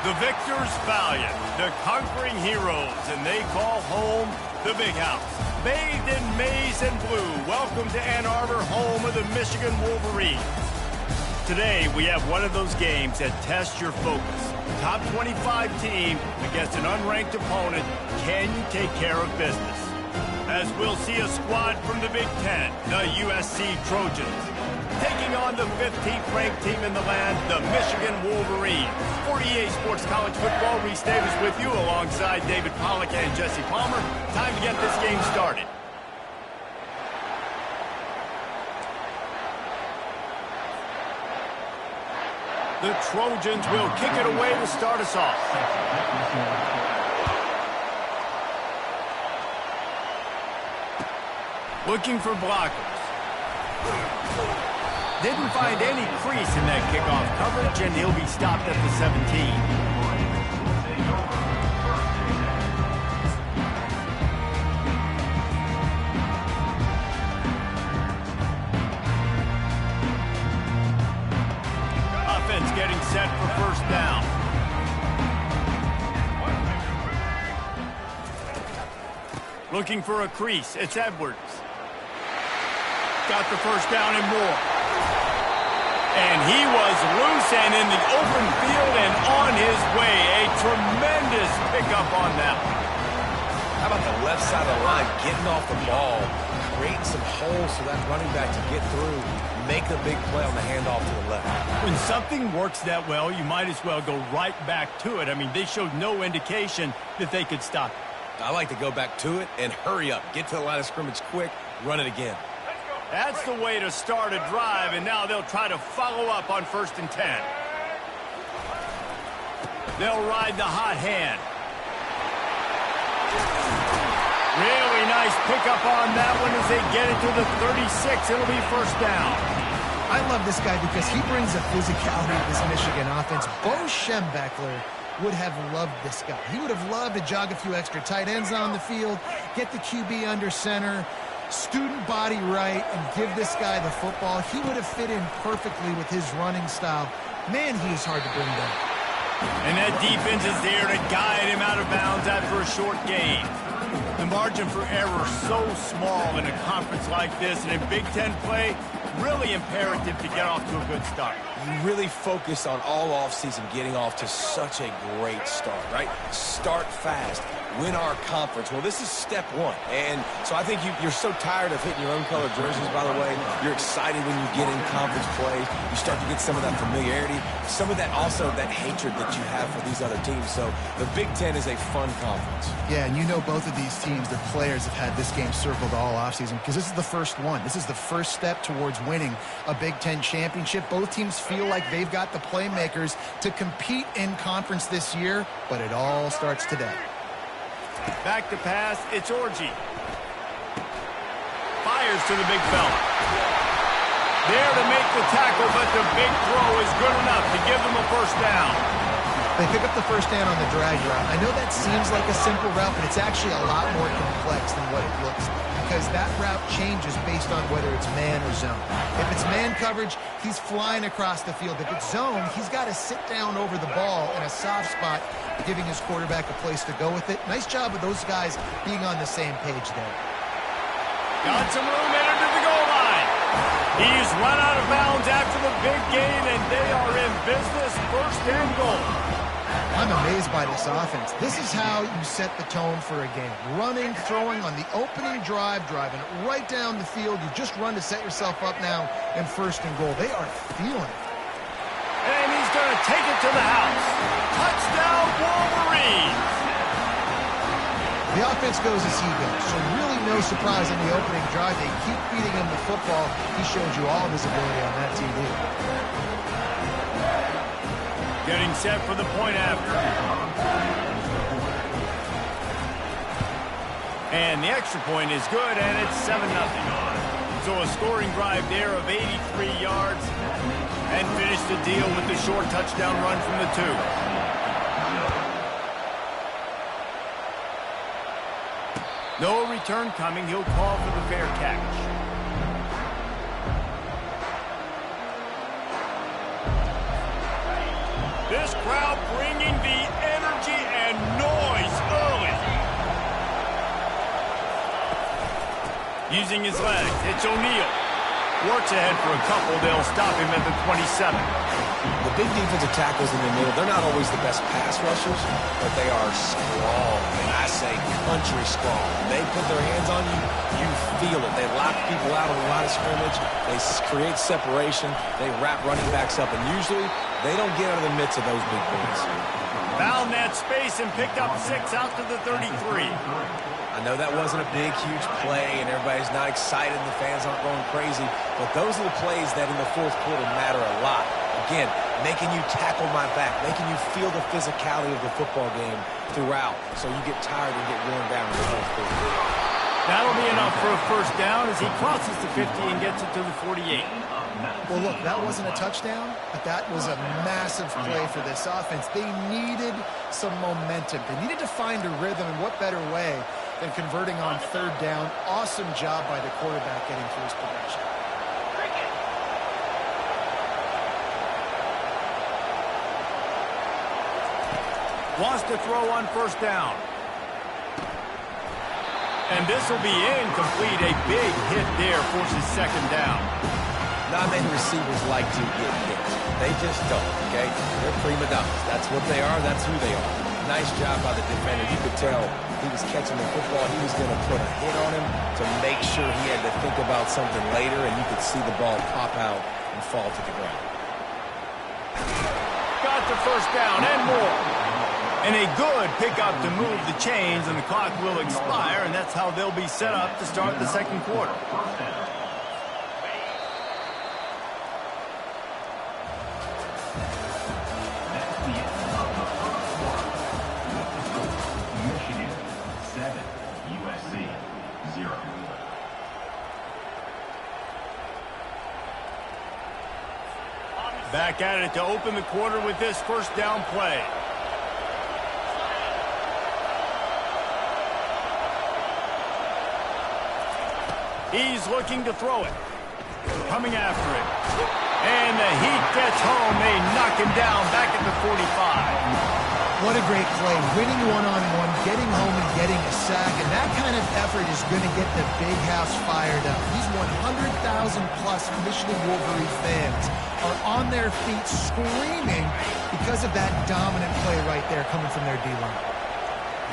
The victors valiant, the conquering heroes, and they call home the Big House. Bathed in maize and blue, welcome to Ann Arbor, home of the Michigan Wolverines. Today, we have one of those games that tests your focus. Top 25 team against an unranked opponent. Can you take care of business? As we'll see a squad from the Big Ten, the USC Trojans, taking on the 15th ranked team in the land, the Michigan Wolverines. 48 Sports College Football, Reese Davis with you alongside David Pollack and Jesse Palmer. Time to get this game started. The Trojans will kick it away to start us off. Looking for blockers. Didn't find any crease in that kickoff coverage, and he'll be stopped at the 17. Offense getting set for first down. Looking for a crease. It's Edwards. Got the first down and more. And he was loose and in the open field and on his way. A tremendous pickup on that one. How about the left side of the line getting off the ball, creating some holes for that running back to get through, make a big play on the handoff to the left. When something works that well, you might as well go right back to it. I mean, they showed no indication that they could stop it. I like to go back to it and hurry up. Get to the line of scrimmage quick, run it again. That's the way to start a drive, and now they'll try to follow up on 1st and 10. They'll ride the hot hand. Really nice pickup on that one as they get it to the 36. It'll be first down. I love this guy because he brings a physicality to this Michigan offense. Bo Schembechler would have loved this guy. He would have loved to jog a few extra tight ends on the field, get the QB under center, student body right, and give this guy the football. He would have fit in perfectly with his running style. Man, he is hard to bring down. And that defense is there to guide him out of bounds after a short gain. The margin for error so small in a conference like this, and in Big Ten play, really imperative to get off to a good start. You really focus on all offseason getting off to such a great start, right? Start fast. Win our conference. Well, this is step one. And so I think you're so tired of hitting your own color jerseys, by the way. You're excited when you get in conference play. You start to get some of that familiarity, some of that also that hatred that you have for these other teams. So the Big Ten is a fun conference. Yeah, and you know both of these teams, their players have had this game circled all offseason because this is the first one. This is the first step towards winning a Big Ten championship. Both teams feel like they've got the playmakers to compete in conference this year, but it all starts today. Back to pass, it's Orji. Fires to the big fella. There to make the tackle, but the big throw is good enough to give them a first down. They pick up the first down on the drag route. I know that seems like a simple route, but it's actually a lot more complex than what it looks like because that route changes based on whether it's man or zone. If it's man coverage, he's flying across the field. If it's zone, he's got to sit down over the ball in a soft spot, giving his quarterback a place to go with it. Nice job of those guys being on the same page there. Got some room into the goal line. He's run out of bounds after the big gain, and they are in business. First and goal. I'm amazed by this offense. This is how you set the tone for a game. Running, throwing on the opening drive, driving it right down the field. You just run to set yourself up now in first and goal. They are feeling it. And he's going to take it to the house. Touchdown, Wolverines. The offense goes as he goes, so really no surprise in the opening drive. They keep feeding him the football. He showed you all of his ability on that TV. Getting set for the point after. And the extra point is good, and it's 7-0. So a scoring drive there of 83 yards. And finish the deal with the short touchdown run from the 2. No return coming. He'll call for the fair catch. This crowd bringing the energy and noise early. Using his legs, it's O'Neal. Works ahead for a couple. They'll stop him at the 27. The big defensive tackles in the middle, they're not always the best pass rushers, but they are strong. And I say country strong. They put their hands on you, you feel it. They lock people out on the line of scrimmage. They create separation. They wrap running backs up. And usually, they don't get out of the midst of those big boys. Found that space and picked up 6 out to the 33. I know that wasn't a big, huge play, and everybody's not excited, and the fans aren't going crazy, but those are the plays that in the fourth quarter matter a lot. Again, making you tackle my back, making you feel the physicality of the football game throughout, so you get tired and get worn down in the fourth quarter. That'll be enough for a first down as he crosses the 50 and gets it to the 48. Well, look, that wasn't a touchdown, but that was a massive play for this offense. They needed some momentum. They needed to find a rhythm, and what better way than converting on third down. Awesome job by the quarterback getting through his progression. Wants to throw on first down. And this will be incomplete. A big hit there forces second down. Not many receivers like to get hit. They just don't, okay? They're prima donnas. That's what they are. That's who they are. Nice job by the defender. You could tell he was catching the football. He was going to put a hit on him to make sure he had to think about something later, and you could see the ball pop out and fall to the ground. Got the first down and more. And a good pickup to move the chains, and the clock will expire, and that's how they'll be set up to start the second quarter. USC 0. Back at it to open the quarter with this first down play. He's looking to throw it. Coming after it. And the heat gets home. They knock him down back at the 45. What a great play. Winning one-on-one, getting home and getting a sack. And that kind of effort is going to get the big house fired up. These 100,000-plus Michigan Wolverine fans are on their feet screaming because of that dominant play right there coming from their D-line.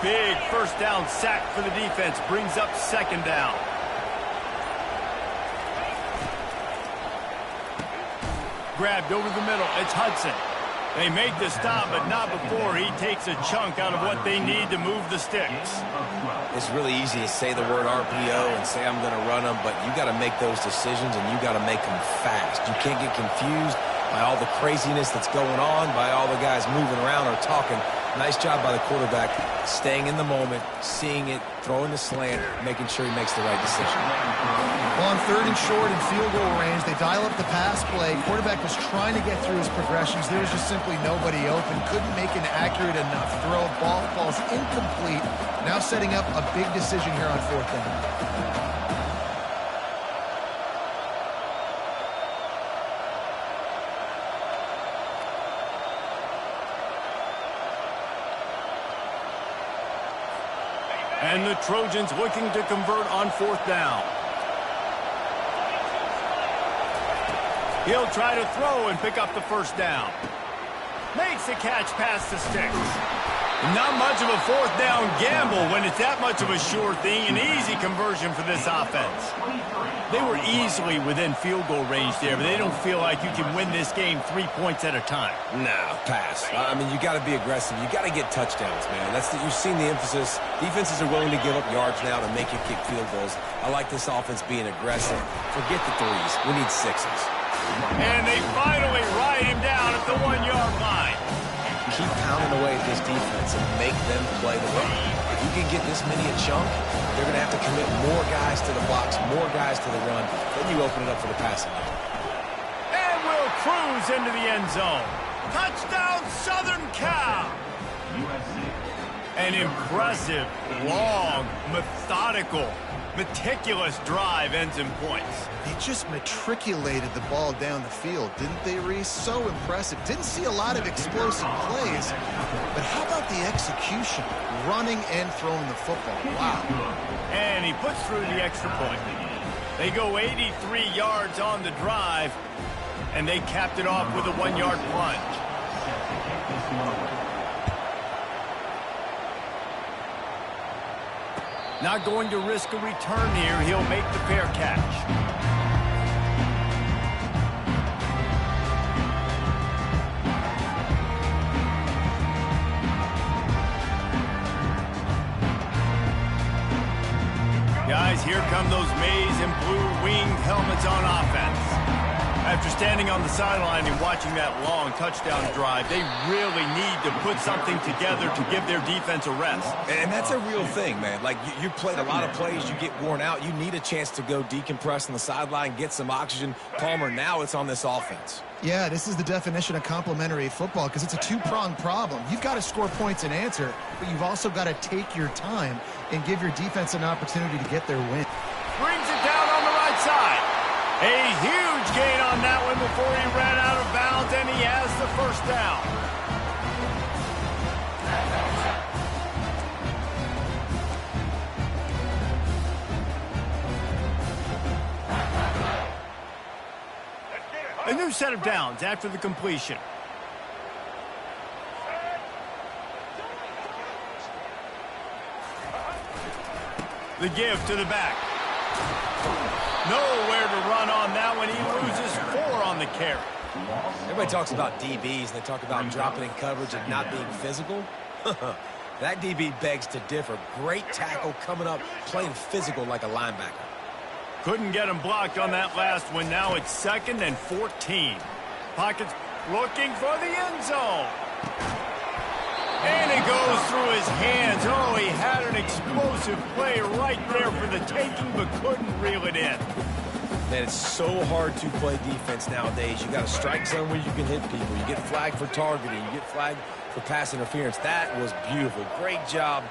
Big first down sack for the defense. Brings up second down. Grabbed over the middle. It's Hudson. They make the stop, but not before he takes a chunk out of what they need to move the sticks. It's really easy to say the word RPO and say I'm going to run them, but you got to make those decisions, and you got to make them fast. You can't get confused by all the craziness that's going on, by all the guys moving around or talking. Nice job by the quarterback, staying in the moment, seeing it, throwing the slant, making sure he makes the right decision. Well, on third and short and field goal range, they dial up the pass play. Quarterback was trying to get through his progressions. There was just simply nobody open. Couldn't make an accurate enough throw. Ball falls incomplete. Now setting up a big decision here on fourth down. And the Trojans looking to convert on fourth down. He'll try to throw and pick up the first down. Makes the catch past the sticks. Not much of a fourth down gamble when it's that much of a sure thing. An easy conversion for this offense. They were easily within field goal range there, but they don't feel like you can win this game 3 points at a time. No, pass. I mean, you got to be aggressive. You got to get touchdowns, man. You've seen the emphasis. Defenses are willing to give up yards now to make you kick field goals. I like this offense being aggressive. Forget the threes. We need sixes. And they finally ride him down at the 1-yard line. Keep pounding away at this defense and make them play the run. If you can get this many a chunk, they're going to have to commit more guys to the box, more guys to the run. Then you open it up for the passing game. And will cruise into the end zone. Touchdown, Southern Cal. An impressive, long, methodical Meticulous drive ends in points. They just matriculated the ball down the field, didn't they, Reese? So impressive. Didn't see a lot of explosive plays, but how about the execution? Running and throwing the football. Wow. And he puts through the extra point. They go 83 yards on the drive, and they capped it off with a 1-yard plunge. Not going to risk a return here. He'll make the fair catch. Guys, here come those maize and blue winged helmets on offense. After standing on the sideline and watching that long touchdown drive, they really need to put something together to give their defense a rest. And that's a real thing, man. Like, you played a lot of plays, you get worn out. You need a chance to go decompress on the sideline, get some oxygen. Palmer, now it's on this offense. Yeah, this is the definition of complementary football because it's a two-pronged problem. You've got to score points and answer, but you've also got to take your time and give your defense an opportunity to get their win. Brings it down on the right side. A huge gain on that one before he ran out of bounds, and he has the first down. A new set of downs after the completion. The give to the back. Nowhere to run on that one. He loses 4 on the carry. Everybody talks about DBs, and they talk about dropping in coverage and not being physical. That DB begs to differ. Great tackle coming up, playing physical like a linebacker. Couldn't get him blocked on that last one. Now it's 2nd and 14. Pockets looking for the end zone. And it goes through his hands. Oh, he had an explosive play right there for the taking, but couldn't reel it in. Man, it's so hard to play defense nowadays. You got a strike zone where you can hit people. You get flagged for targeting. You get flagged for pass interference. That was beautiful. Great job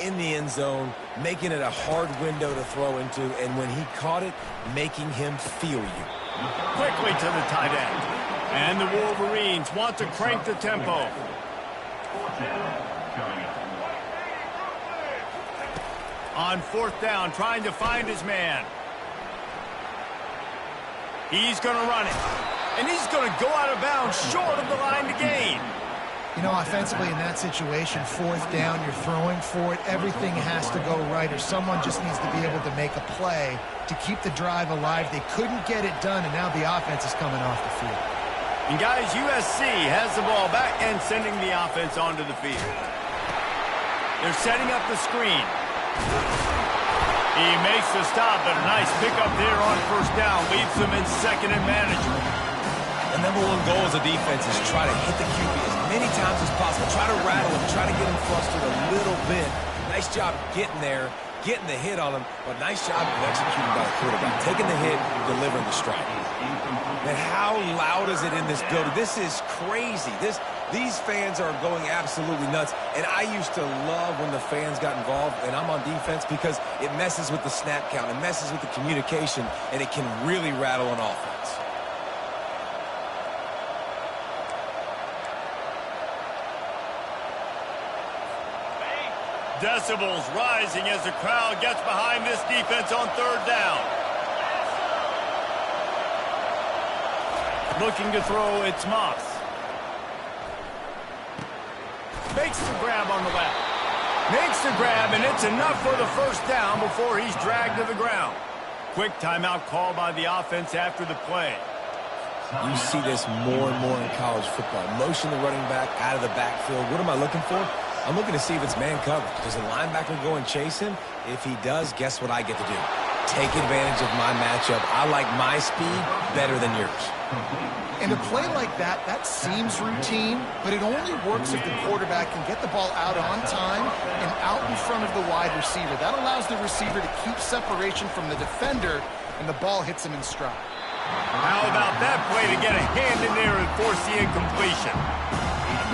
in the end zone, making it a hard window to throw into, and when he caught it, making him feel you. Quickly to the tight end. And the Wolverines want to crank the tempo. On 4th down, trying to find his man. He's going to run it. And he's going to go out of bounds short of the line to gain. You know, offensively in that situation, 4th down, you're throwing for it. Everything has to go right, or someone just needs to be able to make a play to keep the drive alive. They couldn't get it done, and now the offense is coming off the field. And guys, USC has the ball back and sending the offense onto the field. They're setting up the screen. He makes the stop, but a nice pickup there on 1st down. Leaves them in 2nd and manageable. The #1 goal as a defense is try to hit the QB as many times as possible. Try to rattle him, try to get him flustered a little bit. Nice job getting there, getting the hit on him, but nice job of executing by the quarterback. Taking the hit, delivering the strike. And how loud is it in this building? This is crazy. These fans are going absolutely nuts. And I used to love when the fans got involved, and I'm on defense, because it messes with the snap count. It messes with the communication, and it can really rattle an offense. Decibels rising as the crowd gets behind this defense on 3rd down. Looking to throw, it's Moss. Makes the grab on the left. Makes the grab, and it's enough for the 1st down before he's dragged to the ground. Quick timeout call by the offense after the play. You see this more and more in college football. Motion the running back out of the backfield. What am I looking for? I'm looking to see if it's man coverage. Does the linebacker go and chase him? If he does, guess what I get to do? Take advantage of my matchup. I like my speed better than yours. And a play like that, that seems routine, but it only works if the quarterback can get the ball out on time and out in front of the wide receiver. That allows the receiver to keep separation from the defender, and the ball hits him in stride. How about that play to get a hand in there and force the incompletion?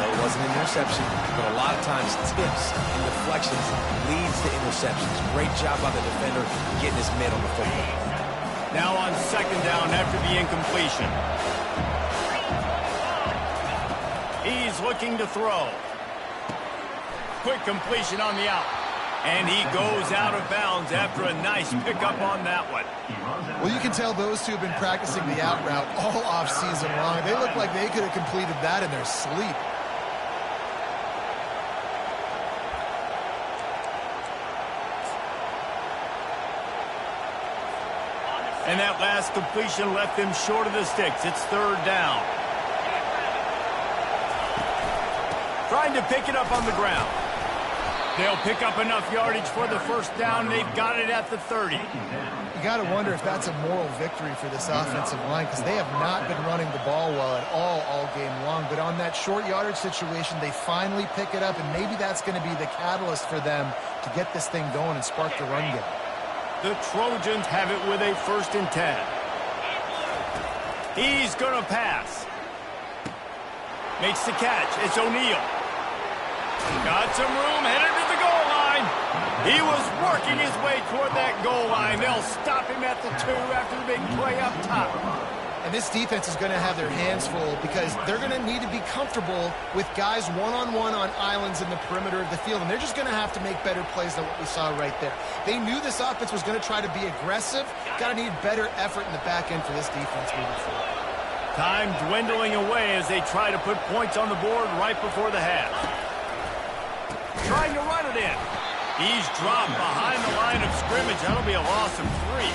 No, it wasn't an interception, but a lot of times tips and deflections leads to interceptions. Great job by the defender getting his mitt on the football. Now on second down after the incompletion. He's looking to throw. Quick completion on the out. And he goes out of bounds after a nice pickup on that one. Well, you can tell those two have been practicing the out route all offseason long. They look like they could have completed that in their sleep. And that last completion left them short of the sticks. It's third down. Trying to pick it up on the ground. They'll pick up enough yardage for the first down. They've got it at the 30. You got to wonder if that's a moral victory for this offensive line, because they have not been running the ball well at all game long. But on that short yardage situation, they finally pick it up, and maybe that's going to be the catalyst for them to get this thing going and spark the run game. The Trojans have it with a 1st and 10. He's going to pass. Makes the catch. It's O'Neal. Got some room, headed to the goal line. He was working his way toward that goal line. They'll stop him at the 2 after the big play up top. And this defense is going to have their hands full because they're going to need to be comfortable with guys one-on-one on islands in the perimeter of the field. And they're just going to have to make better plays than what we saw right there. They knew this offense was going to try to be aggressive. Got to need better effort in the back end for this defense moving forward. Time dwindling away as they try to put points on the board right before the half. Trying to run it in. He's dropped behind the line of scrimmage. That'll be a loss of 3.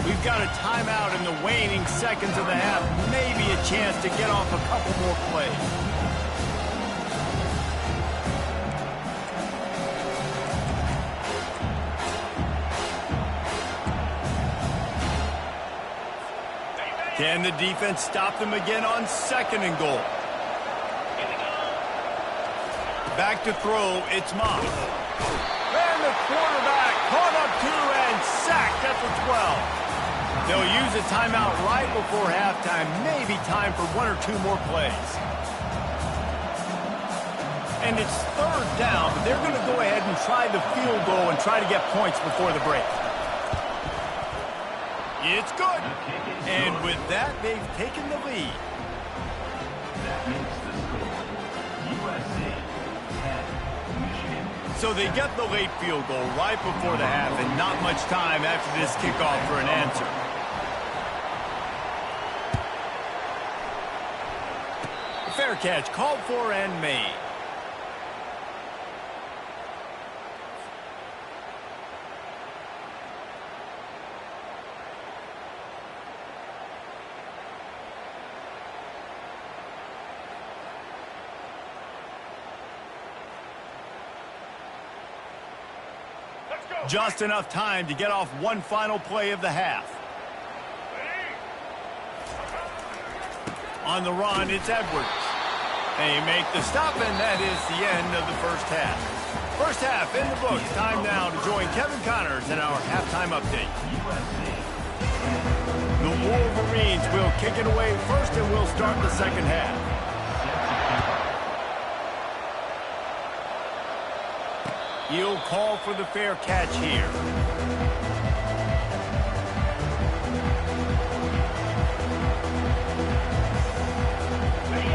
We've got a timeout in the waning seconds of the half. Maybe a chance to get off a couple more plays. Can the defense stop them again on 2nd and goal? Back to throw, it's Moss. And the quarterback caught up 2 and sacked at the 12. They'll use a timeout right before halftime. Maybe time for 1 or 2 more plays. And it's third down, but they're going to go ahead and try the field goal and try to get points before the break. It's good. And with that, they've taken the lead. That makes the score USC 10, Michigan. So they get the late field goal right before the half, and not much time after this kickoff for an answer. Fair catch called for and made. Just enough time to get off one final play of the half. On the run, it's Edwards. They make the stop, and that is the end of the first half. First half in the books. Time now to join Kevin Connors in our halftime update. The Wolverines will kick it away first, and we'll start the second half. He'll call for the fair catch here.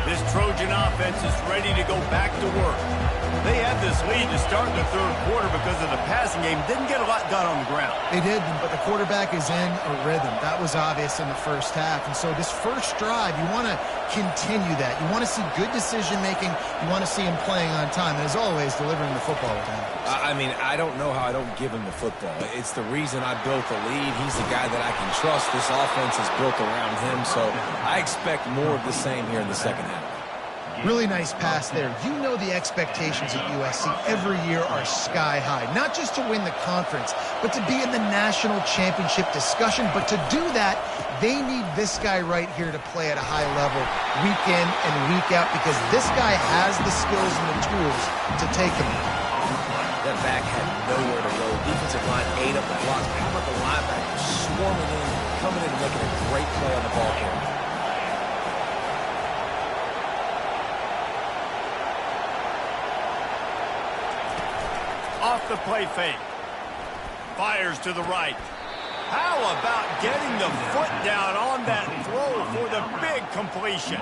This Trojan offense is ready to go back to work. They had this lead to start the third quarter because of the passing game. Didn't get a lot done on the ground. They did, but the quarterback is in a rhythm. That was obvious in the first half. And so this first drive, you want to continue that. You want to see good decision-making. You want to see him playing on time. And as always, delivering the football with him. I mean, I don't know how I don't give him the football. It's the reason I built the lead. He's the guy that I can trust. This offense is built around him. So I expect more of the same here in the second half. Really nice pass there. You know the expectations at USC every year are sky high. Not just to win the conference, but to be in the national championship discussion. But to do that, they need this guy right here to play at a high level week in and week out, because this guy has the skills and the tools to take them. That back had nowhere to go. Defensive line ate up the blocks. How about the linebackers swarming in, coming in and making a great play on the ball carrier? the play fake. Fires to the right. How about getting the foot down on that throw for the big completion?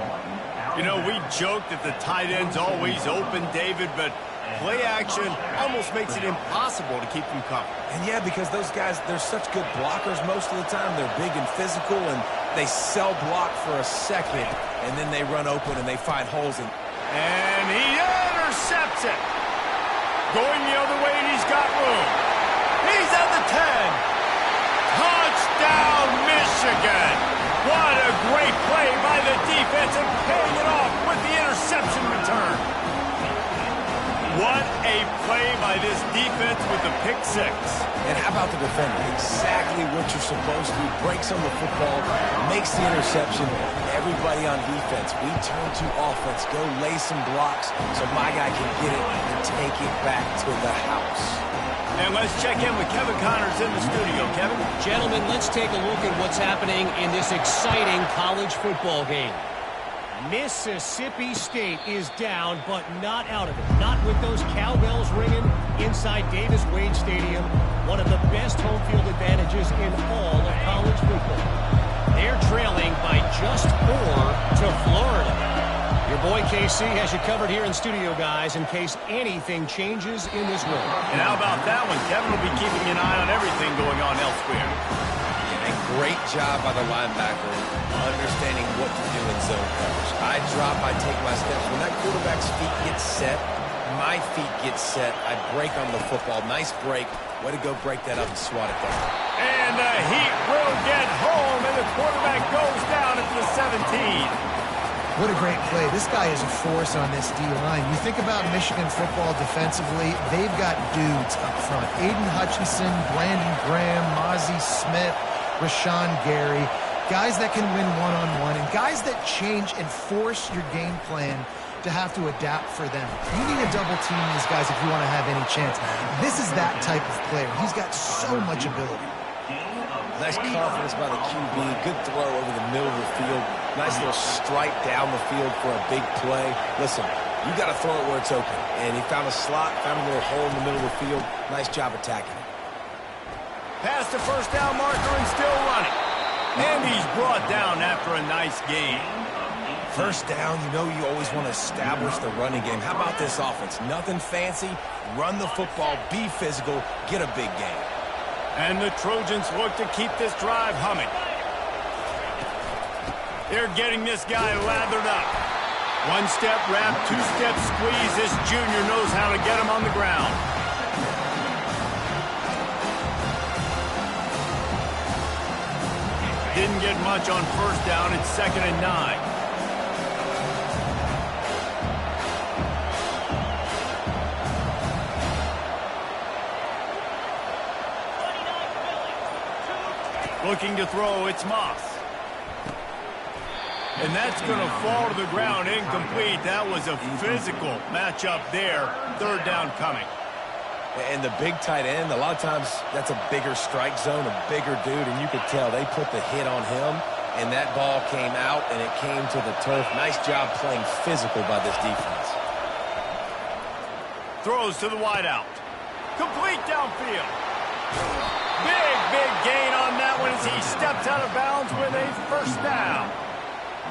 You know, we joke that the tight end's always open, David, but play action almost makes it impossible to keep them covered. And yeah, because those guys, they're such good blockers most of the time. They're big and physical, and they sell block for a second, and then they run open and they find holes. And he intercepts it. Going the other way, and he's got room. He's at the 10. Touchdown, Michigan. What a great play by the defense and paying it off with the interception return. What a play by this defense with the pick six. And how about the defender? Exactly what you're supposed to do. Breaks on the football, makes the interception. Everybody on defense, we turn to offense. Go lay some blocks so my guy can get it and take it back to the house. And let's check in with Kevin Connors in the studio. Kevin? Gentlemen, let's take a look at what's happening in this exciting college football game. Mississippi State is down, but not out of it. Not with those cowbells ringing inside Davis-Wade Stadium, one of the best home field advantages in all of college football. They're trailing by just 4 to Florida. Your boy KC has you covered here in studio, guys, in case anything changes in this one. And how about that one? Kevin will be keeping an eye on everything going on elsewhere. A great job by the linebacker understanding what to do in zone coverage. I drop, I take my steps. When that quarterback's feet get set, my feet get set. I break on the football. Nice break. Way to go break that up and swat it down. And the Heat will get home, and the quarterback goes down at the 17. What a great play. This guy is a force on this D-line. You think about Michigan football defensively, they've got dudes up front. Aiden Hutchinson, Brandon Graham, Mozzie Smith, Rashawn Gary, guys that can win one-on-one, and guys that change and force your game plan to have to adapt for them. You need to double team these guys if you want to have any chance. This is that type of player. He's got so much ability. Nice confidence by the QB. Good throw over the middle of the field. Nice little strike down the field for a big play. Listen, you got to throw it where it's open. And he found a slot, found a little hole in the middle of the field. Nice job attacking it. Past the first down marker and still running. And he's brought down after a nice gain. First down, you know you always want to establish the running game. How about this offense? Nothing fancy. Run the football, be physical, get a big gain. And the Trojans look to keep this drive humming. They're getting this guy lathered up. One-step wrap, two-step squeeze. This junior knows how to get him on the ground. Didn't get much on first down. It's 2nd and 9. Looking to throw, it's Moss. And that's going to fall to the ground incomplete. That was a physical matchup there. 3rd down coming. And the big tight end, a lot of times that's a bigger strike zone, a bigger dude, and you could tell they put the hit on him, and that ball came out, and it came to the turf. Nice job playing physical by this defense. Throws to the wideout. Complete downfield. Big gain on that one as he steps out of bounds with a 1st down.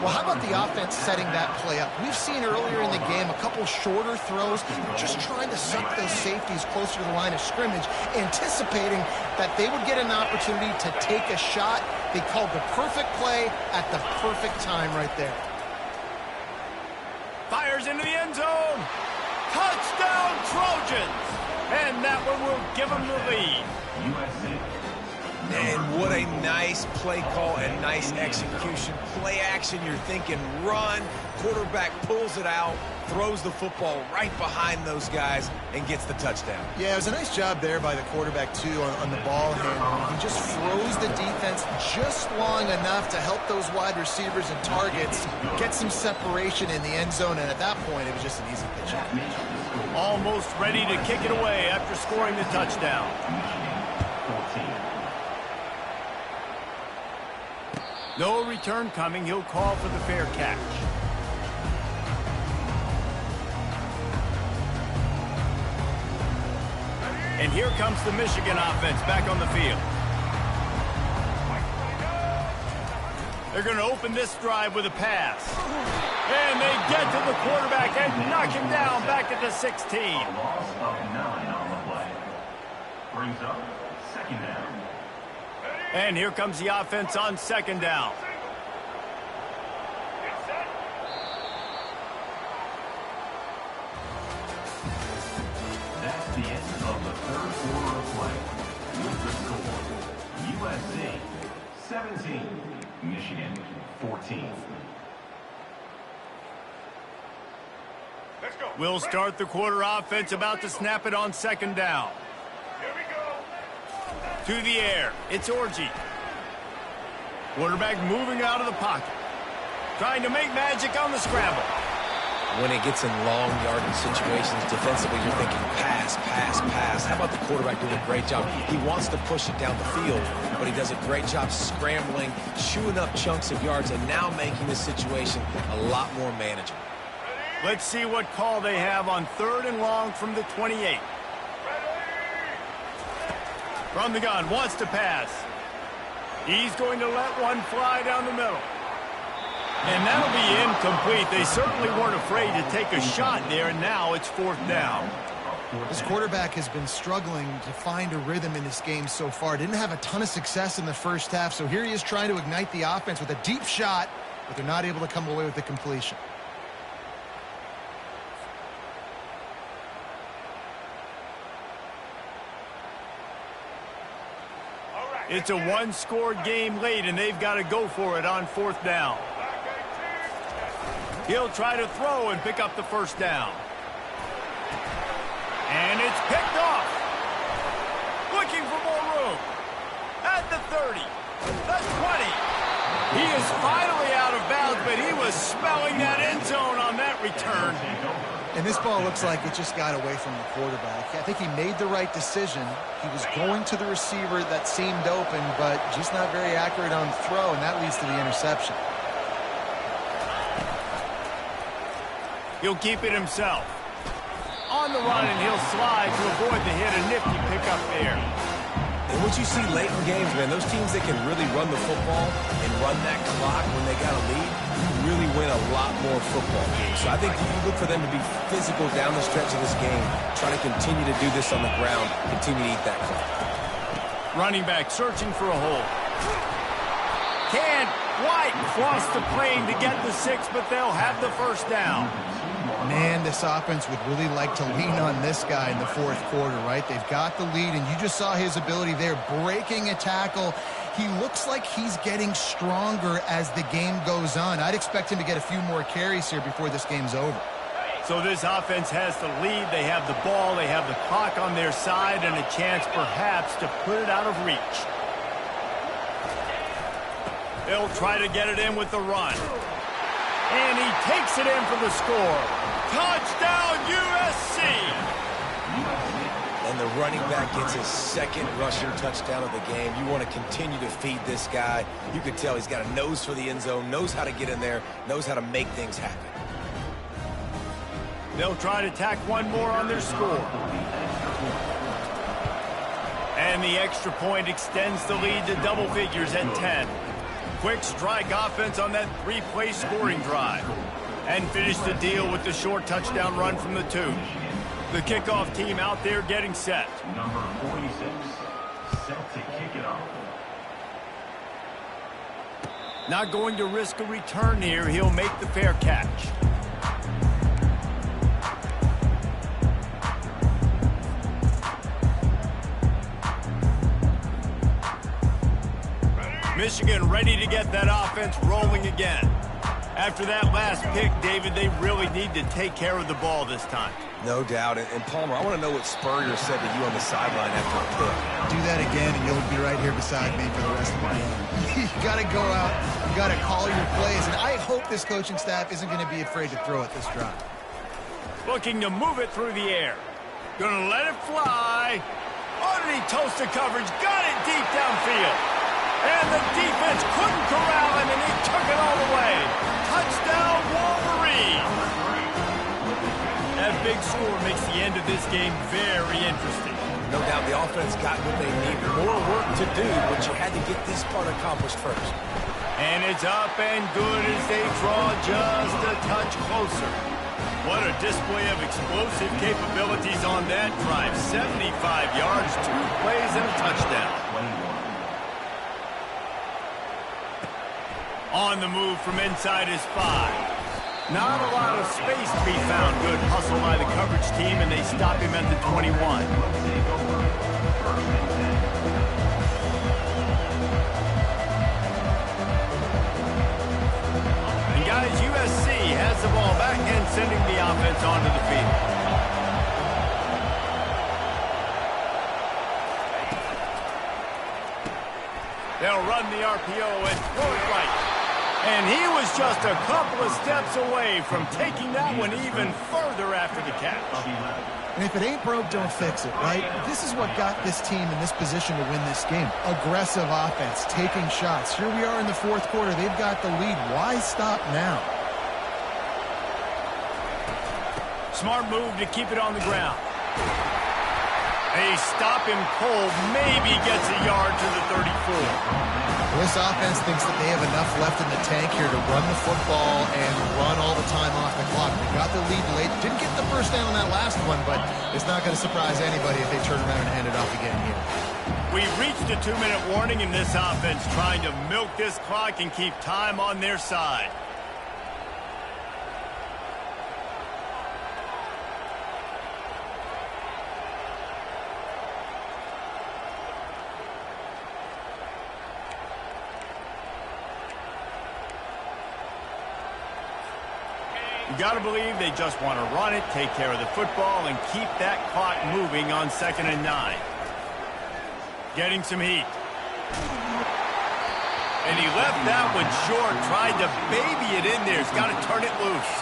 Well, how about the offense setting that play up? We've seen earlier in the game a couple shorter throws, just trying to suck those safeties closer to the line of scrimmage, anticipating that they would get an opportunity to take a shot. They called the perfect play at the perfect time right there. Fires into the end zone. Touchdown, Trojans. And that one will give them the lead. USC. And what a nice play call and nice execution. Play action, you're thinking run. Quarterback pulls it out, throws the football right behind those guys, and gets the touchdown. Yeah, it was a nice job there by the quarterback, too, on the ball handling. He just froze the defense just long enough to help those wide receivers and targets get some separation in the end zone, and at that point, it was just an easy pitch. Almost ready to kick it away after scoring the touchdown. No return coming. He'll call for the fair catch. And here comes the Michigan offense back on the field. They're going to open this drive with a pass. And they get to the quarterback and knock him down back at the 16. A loss of 9 on the play. Brings up second down. And here comes the offense on second down. That's the end of the third quarter of play. With the score, USC 17, Michigan 14. We'll start the quarter offense, about to snap it on second down. To the air, it's Orji. Quarterback moving out of the pocket. Trying to make magic on the scramble. When it gets in long yardage situations, defensively, you're thinking pass, pass, pass. How about the quarterback doing a great job? He wants to push it down the field, but he does a great job scrambling, chewing up chunks of yards, and now making the situation a lot more manageable. Let's see what call they have on 3rd and long from the 28. From the gun, wants to pass. He's going to let one fly down the middle. And that'll be incomplete. They certainly weren't afraid to take a shot there, and now it's 4th down. This quarterback has been struggling to find a rhythm in this game so far. Didn't have a ton of success in the first half, so here he is trying to ignite the offense with a deep shot, but they're not able to come away with the completion. It's a one-score game late, and they've got to go for it on 4th down. He'll try to throw and pick up the first down. And it's picked off. Looking for more room. At the 30. The 20. He is finally out of bounds, but he was smelling that end zone on that return. And this ball looks like it just got away from the quarterback. I think he made the right decision. He was going to the receiver that seemed open, but just not very accurate on the throw, and that leads to the interception. He'll keep it himself. On the run, and he'll slide to avoid the hit. A nifty pickup there. And what you see late in games, man, those teams that can really run the football and run that clock when they got a lead really win a lot more football games. So I think you look for them to be physical down the stretch of this game, try to continue to do this on the ground, continue to eat that clock. Running back searching for a hole. Can't quite cross the plane to get the 6, but they'll have the first down. Man, this offense would really like to lean on this guy in the 4th quarter, right? They've got the lead, and you just saw his ability there, breaking a tackle. He looks like he's getting stronger as the game goes on. I'd expect him to get a few more carries here before this game's over. So this offense has the lead. They have the ball. They have the clock on their side and a chance perhaps to put it out of reach. They'll try to get it in with the run. And he takes it in for the score. Touchdown, USC! And the running back gets his 2nd rushing touchdown of the game. You want to continue to feed this guy. You could tell he's got a nose for the end zone, knows how to get in there, knows how to make things happen. They'll try to tack one more on their score. And the extra point extends the lead to double figures at 10. Quick strike offense on that 3-play scoring drive. And finish the deal with the short touchdown run from the 2. The kickoff team out there getting set. Number 46, set to kick it off. Not going to risk a return here. He'll make the fair catch. Michigan ready to get that offense rolling again. After that last pick, David, they really need to take care of the ball this time. No doubt. And Palmer, I want to know what Spurrier said to you on the sideline after a pick. Do that again, and you'll be right here beside me for the rest of the game. You got to go out. You got to call your plays. And I hope this coaching staff isn't going to be afraid to throw it this drive. Looking to move it through the air. Gonna let it fly. Underneath toasted coverage. Got it deep downfield. And the defense couldn't corral him, and he took it all the way. Touchdown, Wolverine! That big score makes the end of this game very interesting. No doubt the offense got what they need. More work to do, but you had to get this part accomplished first. And it's up and good as they draw just a touch closer. What a display of explosive capabilities on that drive. 75 yards, 2 plays, and a touchdown. On the move from inside his 5. Not a lot of space to be found. Good hustle by the coverage team, and they stop him at the 21. And guys, USC has the ball back and sending the offense onto the field. They'll run the RPO and throw it right. And he was just a couple of steps away from taking that one even further after the catch. And if it ain't broke, don't fix it, right? This is what got this team in this position to win this game. Aggressive offense, taking shots. Here we are in the fourth quarter. They've got the lead. Why stop now? Smart move to keep it on the ground. They stop him cold. Maybe gets a yard to the 34. This offense thinks that they have enough left in the tank here to run the football and run all the time off the clock. They got the lead late. Didn't get the first down on that last one, but it's not going to surprise anybody if they turn around and hand it off again here. We've reached a 2-minute warning in this offense, trying to milk this clock and keep time on their side. You got to believe they just want to run it, take care of the football, and keep that clock moving on 2nd and 9. Getting some heat. And he left that one short, tried to baby it in there. He's got to turn it loose.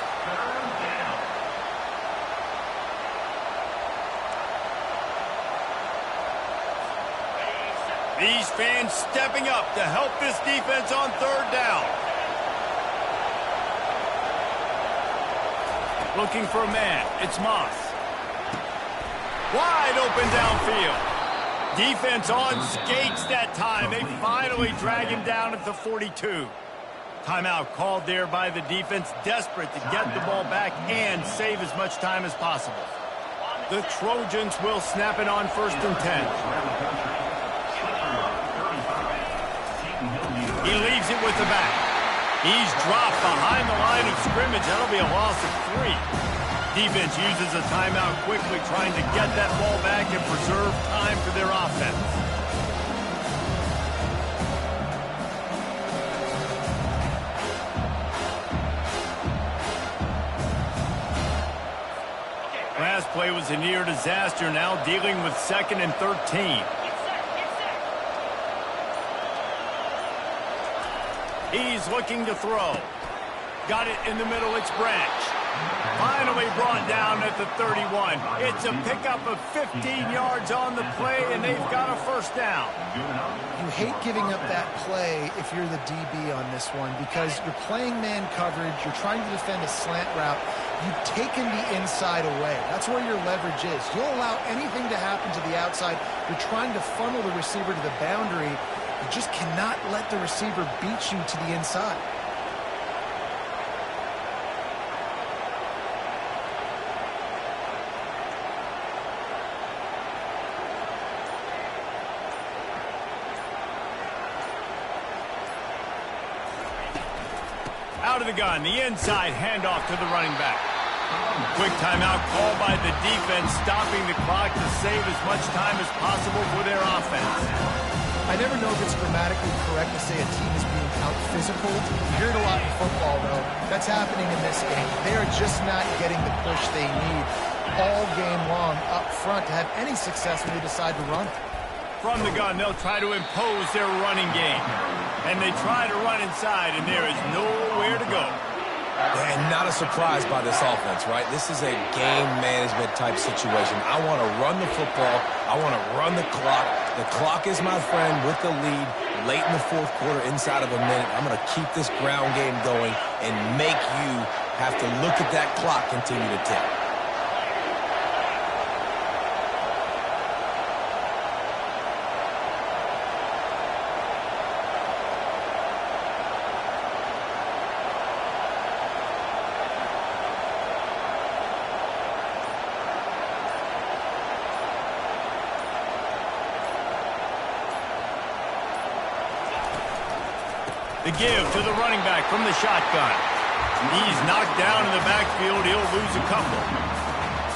These fans stepping up to help this defense on 3rd down. Looking for a man. It's Moss. Wide open downfield. Defense on skates that time. They finally drag him down at the 42. Timeout called there by the defense, desperate to get the ball back and save as much time as possible. The Trojans will snap it on 1st and 10. He leaves it with the back. He's dropped behind the line of scrimmage. That'll be a loss of 3. Defense uses a timeout quickly, trying to get that ball back and preserve time for their offense. Last play was a near disaster, now dealing with 2nd and 13. He's looking to throw. Got it in the middle, it's Branch. Finally brought down at the 31. It's a pickup of 15 yards on the play, and they've got a 1st down. You hate giving up that play if you're the DB on this one because you're playing man coverage, you're trying to defend a slant route. You've taken the inside away. That's where your leverage is. You'll allow anything to happen to the outside. You're trying to funnel the receiver to the boundary. You just cannot let the receiver beat you to the inside. Out of the gun, the inside handoff to the running back. Quick timeout called by the defense, stopping the clock to save as much time as possible for their offense. I never know if it's grammatically correct to say a team is being out-physical. You hear it a lot in football, though. That's happening in this game. They are just not getting the push they need all game long up front to have any success when they decide to run. From the gun, they'll try to impose their running game. And they try to run inside, and there is nowhere to go. And not a surprise by this offense, right? This is a game management type situation. I want to run the football. I want to run the clock. The clock is my friend with the lead late in the 4th quarter, inside of a minute. I'm going to keep this ground game going and make you have to look at that clock continue to tick. The give to the running back from the shotgun. He's knocked down in the backfield. He'll lose a couple.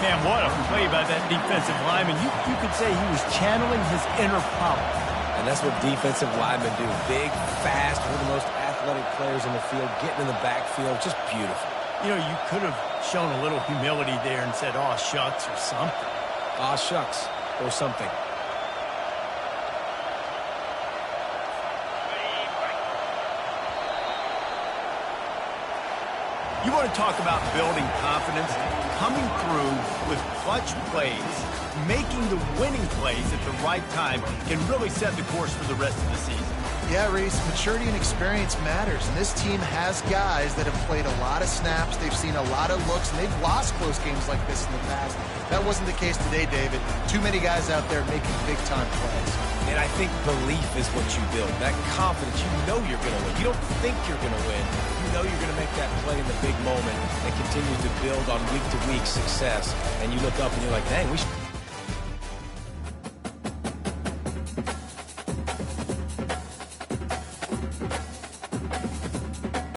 Man, what a play by that defensive lineman. You could say he was channeling his inner power. And that's what defensive linemen do. Big, fast, one of the most athletic players in the field, getting in the backfield. Just beautiful. You know, you could have shown a little humility there and said, "Aw, shucks," or something. Aw, shucks, or something. You want to talk about building confidence? Coming through with clutch plays, making the winning plays at the right time can really set the course for the rest of the season. Yeah, Reese, maturity and experience matters, and this team has guys that have played a lot of snaps, they've seen a lot of looks, and they've lost close games like this in the past. That wasn't the case today, David. Too many guys out there making big-time plays. And I think belief is what you build. That confidence, you know you're going to win. You don't think you're going to win. You know you're going to make that play in the big moment and continue to build on week-to-week success. And you look up and you're like, dang, we should...